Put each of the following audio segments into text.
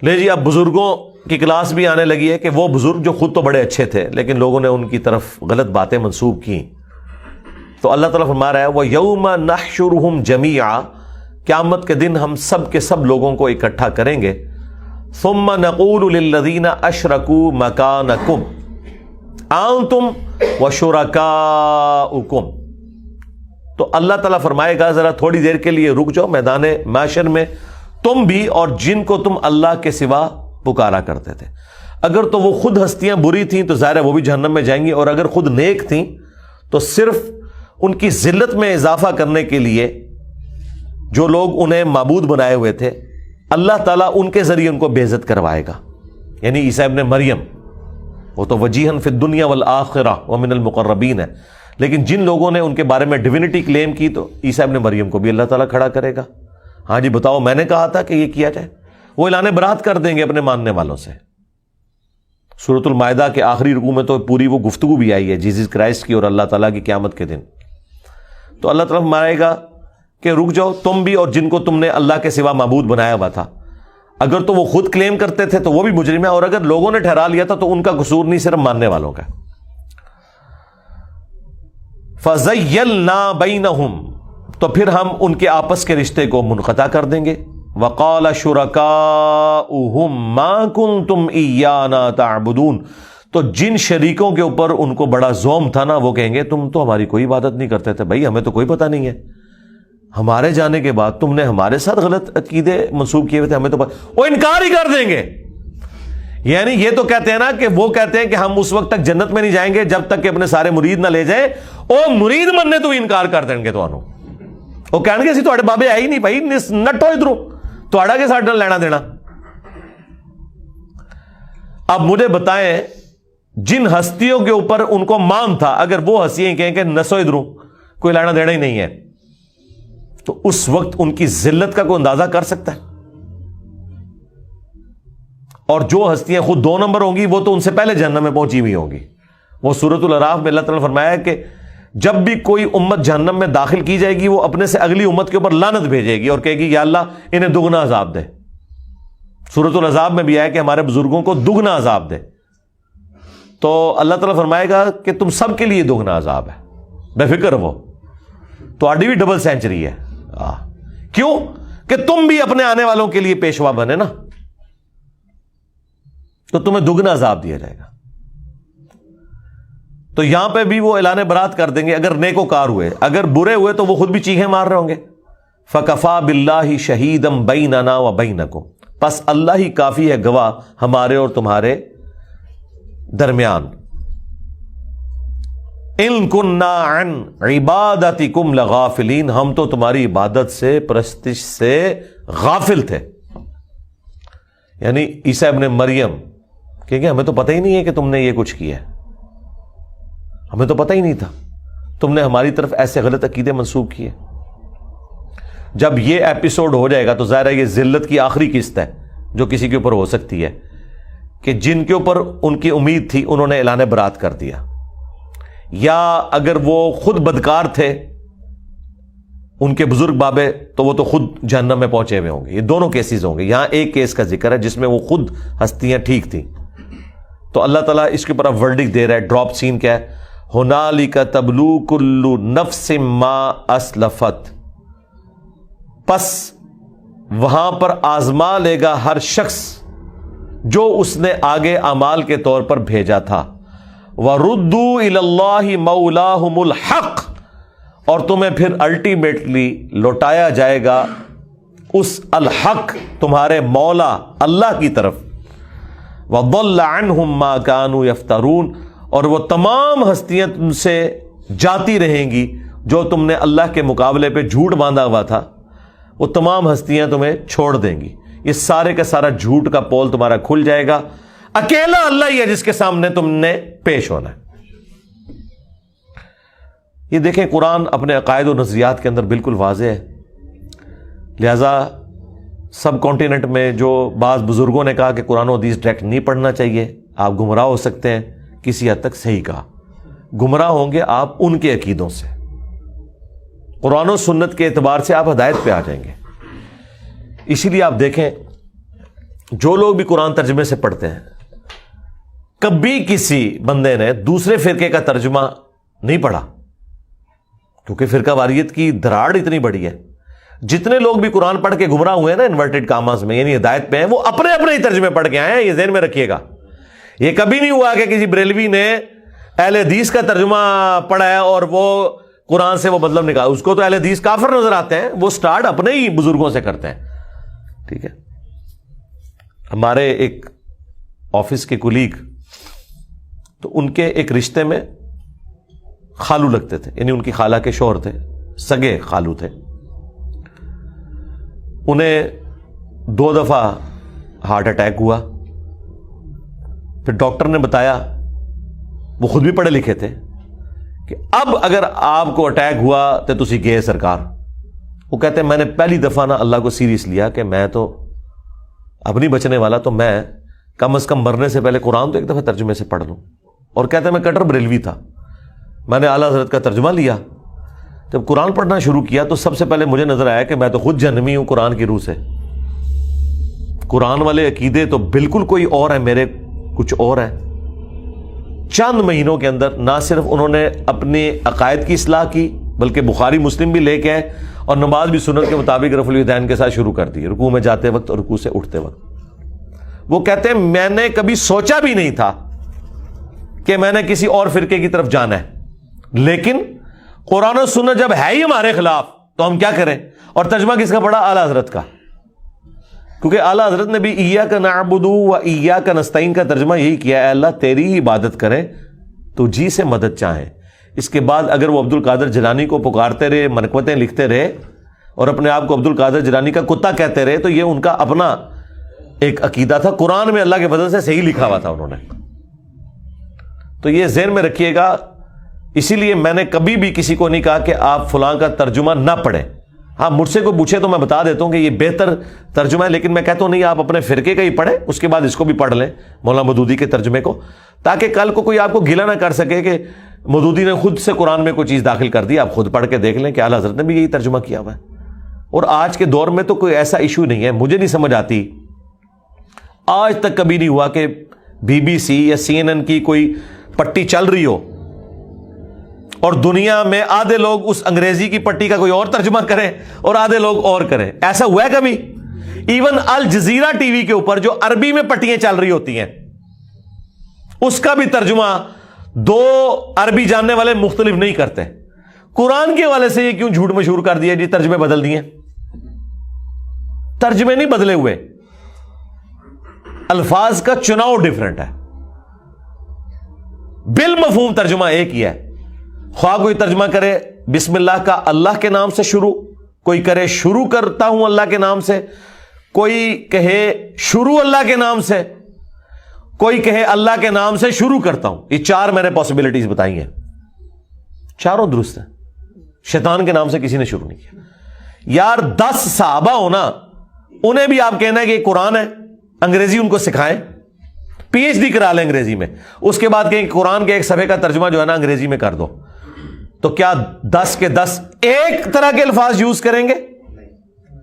لے جی اب بزرگوں کی کلاس بھی آنے لگی ہے کہ وہ بزرگ جو خود تو بڑے اچھے تھے لیکن لوگوں نے ان کی طرف غلط باتیں منسوب کی. تو اللہ تعالیٰ فرما رہا ہے وَيَوْمَ نَحْشُرُهُمْ جَمِيعًا، قیامت کے دن ہم سب کے سب لوگوں کو اکٹھا کریں گے. ثُمَّ نَقُولُ لِلَّذِينَ أَشْرَكُوا مَكَانَكُمْ أَنْتُمْ وَشُرَكَاؤُكُمْ. تو اللہ تعالیٰ فرمائے گا ذرا تھوڑی دیر کے لیے رک جاؤ میدان محشر میں، تم بھی اور جن کو تم اللہ کے سوا پکارا کرتے تھے. اگر تو وہ خود ہستیاں بری تھیں تو ظاہر ہے وہ بھی جہنم میں جائیں گی، اور اگر خود نیک تھیں تو صرف ان کی ذلت میں اضافہ کرنے کے لیے جو لوگ انہیں معبود بنائے ہوئے تھے اللہ تعالیٰ ان کے ذریعے ان کو بے عزت کروائے گا. یعنی عیسیٰ ابن مریم وہ تو وجیہن فی الدنیا والآخرہ ومن المقربین ہے، لیکن جن لوگوں نے ان کے بارے میں ڈیوینٹی کلیم کی تو عیسیٰ ابن مریم کو بھی اللہ تعالیٰ کھڑا کرے گا. ہاں جی بتاؤ میں نے کہا تھا کہ یہ کیا جائے. وہ اعلان برات کر دیں گے اپنے ماننے والوں سے. سورۃ المائدہ کے آخری رکوع میں تو پوری وہ گفتگو بھی آئی ہے جیسس کرائسٹ کی اور اللہ تعالیٰ کی قیامت کے دن. تو اللہ تعالیٰ مارے گا کہ رک جاؤ تم بھی اور جن کو تم نے اللہ کے سوا معبود بنایا ہوا تھا. اگر تو وہ خود کلیم کرتے تھے تو وہ بھی مجرم ہے، اور اگر لوگوں نے ٹھہرا لیا تھا تو ان کا قصور نہیں، صرف ماننے والوں کا. فَزَيَّلْنَا بَيْنَهُمْ، تو پھر ہم ان کے آپس کے رشتے کو منقطع کر دیں گے. وَقَالَ شُرَكَاؤُهُمْ مَا كُنْتُمْ إِيَّانَا تَعْبُدُونَ، تو جن شریکوں کے اوپر ان کو بڑا زوم تھا نا وہ کہیں گے تم تو ہماری کوئی عبادت نہیں کرتے تھے. بھائی ہمیں تو کوئی پتہ نہیں ہے، ہمارے جانے کے بعد تم نے ہمارے ساتھ غلط عقیدے منسوب کیے ہوئے تھے، ہمیں تو وہ انکار ہی کر دیں گے. یعنی یہ تو کہتے ہیں نا کہ وہ کہتے ہیں کہ ہم اس وقت تک جنت میں نہیں جائیں گے جب تک کہ اپنے سارے مرید نہ لے جائیں. او مرید مننے تو انکار کر دیں گے. تو وہ کہیں گے تھوڑے بابے آئی نہیں بھائی نٹو ادھروں تھوڑا کے ساتھ لینا دینا. اب مجھے بتائیں جن ہستیوں کے اوپر ان کو مان تھا اگر وہ ہستیاں کہیں کہ نسو ادھروں کوئی لینا دینا ہی نہیں ہے تو اس وقت ان کی ذلت کا کوئی اندازہ کر سکتا ہے. اور جو ہستیاں خود 2 نمبر ہوں گی وہ تو ان سے پہلے جہنم میں پہنچی ہوئی ہوں گی. وہ سورۃ الاعراف میں اللہ تعالیٰ نے فرمایا ہے کہ جب بھی کوئی امت جہنم میں داخل کی جائے گی وہ اپنے سے اگلی امت کے اوپر لعنت بھیجے گی اور کہے گی یا اللہ انہیں دگنا عذاب دے. سورۃ الاحزاب میں بھی آیا کہ ہمارے بزرگوں کو دگنا عذاب دے. تو اللہ تعالیٰ فرمائے گا کہ تم سب کے لیے دگنا عذاب ہے، بے فکر وہ تو بھی ڈبل سینچری ہے. کیوں کہ تم بھی اپنے آنے والوں کے لیے پیشوا بنے نا، تو تمہیں دگنا عذاب دیا جائے گا. تو یہاں پہ بھی وہ اعلان برات کر دیں گے اگر نیکوکار ہوئے. اگر برے ہوئے تو وہ خود بھی چیخیں مار رہے ہوں گے. فَكَفَى بِاللَّهِ شَهِيدًا بَيْنَنَا وَبَيْنَكُمْ، پس اللہ ہی کافی ہے گواہ ہمارے اور تمہارے درمیان. ان كُنَّا عَنْ عِبَادَتِكُمْ لَغَافِلِينَ، ہم تو تمہاری عبادت سے پرستش سے غافل تھے. یعنی عیسیٰ ابن مریم کہیں گے ہمیں تو پتہ ہی نہیں ہے کہ تم نے یہ کچھ کیا ہے، ہمیں تو پتہ ہی نہیں تھا، تم نے ہماری طرف ایسے غلط عقیدے منسوب کیے. جب یہ ایپیسوڈ ہو جائے گا تو ظاہر ہے یہ ذلت کی آخری قسط ہے جو کسی کے اوپر ہو سکتی ہے کہ جن کے اوپر ان کی امید تھی انہوں نے اعلان برات کر دیا، یا اگر وہ خود بدکار تھے ان کے بزرگ بابے تو وہ تو خود جہنم میں پہنچے ہوئے ہوں گے. یہ دونوں کیسز ہوں گے. یہاں ایک کیس کا ذکر ہے جس میں وہ خود ہستیاں ٹھیک تھیں. تو اللہ تعالیٰ اس کے اوپر ورڈک دے رہا ہے. ڈراپ سین کیا ہے؟ ہنالک تبلو کل نفس ما اسلفت، پس وہاں پر آزما لے گا ہر شخص جو اس نے آگے اعمال کے طور پر بھیجا تھا. وَرُدُّوا إِلَى اللَّهِ مَوْلَاهُمُ الْحَقِّ، اور تمہیں پھر الٹیمیٹلی لوٹایا جائے گا اس الحق تمہارے مولا اللہ کی طرف. وَضَلَّ عَنْهُمْ مَا كَانُوا يَفْتَرُونَ، اور وہ تمام ہستیاں تم سے جاتی رہیں گی جو تم نے اللہ کے مقابلے پہ جھوٹ باندھا ہوا تھا، وہ تمام ہستیاں تمہیں چھوڑ دیں گی. یہ سارے کا سارا جھوٹ کا پول تمہارا کھل جائے گا. اکیلا اللہ ہی ہے جس کے سامنے تم نے پیش ہونا ہے. یہ دیکھیں قرآن اپنے عقائد و نظریات کے اندر بالکل واضح ہے. لہذا سب کانٹیننٹ میں جو بعض بزرگوں نے کہا کہ قرآن و حدیث ڈائریکٹ نہیں پڑھنا چاہیے، آپ گمراہ ہو سکتے ہیں، کسی حد تک صحیح کہا. گمراہ ہوں گے آپ ان کے عقیدوں سے، قرآن و سنت کے اعتبار سے آپ ہدایت پہ آ جائیں گے. اسی لیے آپ دیکھیں جو لوگ بھی قرآن ترجمے سے پڑھتے ہیں، کبھی کسی بندے نے دوسرے فرقے کا ترجمہ نہیں پڑھا، کیونکہ فرقہ واریت کی دراڑ اتنی بڑی ہے. جتنے لوگ بھی قرآن پڑھ کے گمراہ ہوئے ہیں نا انورٹڈ کاماز میں، یعنی ہدایت پہ ہیں، وہ اپنے اپنے ہی ترجمے پڑھ کے آئے ہیں. یہ ذہن میں رکھیے گا. یہ کبھی نہیں ہوا کہ کسی بریلوی نے اہل حدیث کا ترجمہ پڑھا ہے اور وہ قرآن سے وہ مطلب نکالا. اس کو تو اہل حدیث کافر نظر آتے ہیں، وہ سٹارٹ اپنے ہی بزرگوں سے کرتے ہیں. ٹھیک ہے. ہمارے ایک آفس کے کولیگ، تو ان کے ایک رشتے میں خالو لگتے تھے، یعنی ان کی خالہ کے شوہر تھے، سگے خالو تھے. انہیں 2 دفعہ ہارٹ اٹیک ہوا. پھر ڈاکٹر نے بتایا، وہ خود بھی پڑھے لکھے تھے، کہ اب اگر آپ کو اٹیک ہوا تو تسی گئے سرکار. وہ کہتے ہیں میں نے پہلی دفعہ نا اللہ کو سیریس لیا کہ میں تو اب نہیں بچنے والا، تو میں کم از کم مرنے سے پہلے قرآن تو ایک دفعہ ترجمے سے پڑھ لوں. اور کہتے ہیں میں کٹر بریلوی تھا، میں نے اعلیٰ حضرت کا ترجمہ لیا. جب قرآن پڑھنا شروع کیا تو سب سے پہلے مجھے نظر آیا کہ میں تو خود جہنمی ہوں قرآن کی روح سے. قرآن والے عقیدے تو بالکل کوئی اور ہے، میرے کچھ اور ہے. چند مہینوں کے اندر نہ صرف انہوں نے اپنے عقائد کی اصلاح کی، بلکہ بخاری مسلم بھی لے کے آئے اور نماز بھی سنت کے مطابق رفع الیدین کے ساتھ شروع کر دی، رکوع میں جاتے وقت اور رکوع سے اٹھتے وقت. وہ کہتے ہیں میں نے کبھی سوچا بھی نہیں تھا کہ میں نے کسی اور فرقے کی طرف جانا ہے، لیکن قرآن و سنت جب ہے ہی ہمارے خلاف تو ہم کیا کریں. اور ترجمہ کس کا پڑھا؟ اعلیٰ حضرت کا. کیونکہ اعلیٰ حضرت نے بھی ایاک نعبد و ایاک نستعین کا ترجمہ یہی کیا، اے اللہ تیری ہی عبادت کریں تو جی سے مدد چاہیں. اس کے بعد اگر وہ عبد القادر جیلانی کو پکارتے رہے، منقبتیں لکھتے رہے اور اپنے آپ کو عبد القادر جیلانی کا کتا کہتے رہے، تو یہ ان کا اپنا ایک عقیدہ تھا. قرآن میں اللہ کے فضل سے صحیح لکھا ہوا تھا انہوں نے. تو یہ ذہن میں رکھیے گا. اسی لیے میں نے کبھی بھی کسی کو نہیں کہا کہ آپ فلاں کا ترجمہ نہ پڑھیں. ہاں مجھ سے کوئی پوچھے تو میں بتا دیتا ہوں کہ یہ بہتر ترجمہ ہے، لیکن میں کہتا ہوں نہیں، آپ اپنے فرقے کا ہی پڑھیں، اس کے بعد اس کو بھی پڑھ لیں، مولانا مودودی کے ترجمے کو، تاکہ کل کو کوئی آپ کو گلا نہ کر سکے کہ مودودی نے خود سے قرآن میں کوئی چیز داخل کر دی. آپ خود پڑھ کے دیکھ لیں کہ اعلیٰ حضرت نے بھی یہی ترجمہ کیا ہوا ہے. اور آج کے دور میں تو کوئی ایسا ایشو نہیں ہے. مجھے نہیں سمجھ آتی، آج تک کبھی نہیں ہوا کہ BBC یا CNN کی کوئی پٹی چل رہی ہو اور دنیا میں آدھے لوگ اس انگریزی کی پٹی کا کوئی اور ترجمہ کریں اور آدھے لوگ اور کریں. ایسا ہوا ہے کبھی؟ ایون الجزیرہ ٹی وی کے اوپر جو عربی میں پٹیاں چل رہی ہوتی ہیں، اس کا بھی ترجمہ 2 عربی جاننے والے مختلف نہیں کرتے. قرآن کے حوالے سے یہ کیوں جھوٹ مشہور کر دیا جی ترجمے بدل دیے؟ ترجمے نہیں بدلے ہوئے، الفاظ کا چناؤ ڈیفرنٹ ہے، بالمفہوم ترجمہ ایک ہی ہے. خواہ کوئی ترجمہ کرے بسم اللہ کا اللہ کے نام سے شروع، کوئی کرے شروع کرتا ہوں اللہ کے نام سے، کوئی کہے شروع اللہ کے نام سے، کوئی کہے اللہ کے نام سے شروع کرتا ہوں. یہ 4 میں نے پاسبلٹیز بتائی ہیں، چاروں درست ہیں. شیطان کے نام سے کسی نے شروع نہیں کیا. یار 10 صحابہ ہونا، انہیں بھی آپ کہنا ہے کہ یہ قرآن ہے، انگریزی ان کو سکھائیں، PhD کرا لیں انگریزی میں، اس کے بعد کہیں کہ قرآن کے ایک صفحے کا ترجمہ جو ہے نا انگریزی میں کر دو. تو کیا 10 کے 10 ایک طرح کے الفاظ یوز کریں گے؟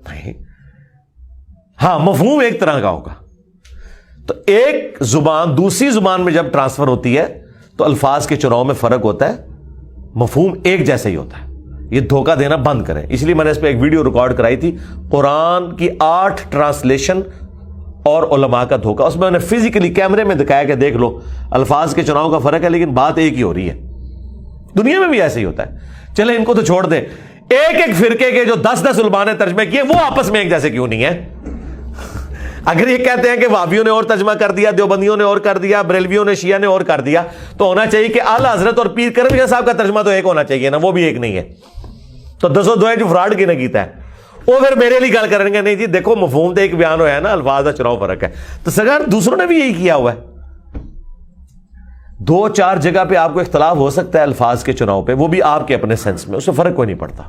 نہیں. ہاں مفہوم ایک طرح کا ہوگا. تو ایک زبان دوسری زبان میں جب ٹرانسفر ہوتی ہے تو الفاظ کے چناؤ میں فرق ہوتا ہے، مفہوم ایک جیسا ہی ہوتا ہے. یہ دھوکہ دینا بند کریں. اس لیے میں نے اس پہ ایک ویڈیو ریکارڈ کرائی تھی، قرآن کی 8 ٹرانسلیشن اور علماء کا دھوکہ. اس میں نے فزیکلی کیمرے میں دکھایا کہ دیکھ لو الفاظ کے چناؤ کا فرق ہے، لیکن بات ایک ہی ہو رہی ہے. دنیا میں بھی ایسے ہی ہوتا ہے. چلیں ان کو تو چھوڑ دیں. ایک فرقے کے جو 10 علماء نے ترجمے کیے وہ آپس میں ایک جیسے کیوں نہیں ہے؟ اگر یہ کہتے ہیں کہ وہابیوں نے اور ترجمہ کر دیا، دیوبندیوں نے اور کر دیا، بریلویوں نے، شیعہ نے اور کر دیا، تو ہونا چاہیے کہ اعلیٰ حضرت اور پیر کرم شاہ صاحب کا ترجمہ تو ایک ہونا چاہیے نا، وہ بھی ایک نہیں ہے. تو 10 دعائیں جو فراڈ کی نہ کیتا ہے وہ پھر میرے لیے گل کریں گے نہیں جی دیکھو مفہوم تو ایک بیان ہوا ہے نا، الفاظ کا چناؤ فرق ہے. تو سرکار دوسروں نے بھی یہی کیا ہوا ہے. 2-4 جگہ پہ آپ کو اختلاف ہو سکتا ہے الفاظ کے چناؤ پہ، وہ بھی آپ کے اپنے سینس میں، اس سے فرق کوئی نہیں پڑتا.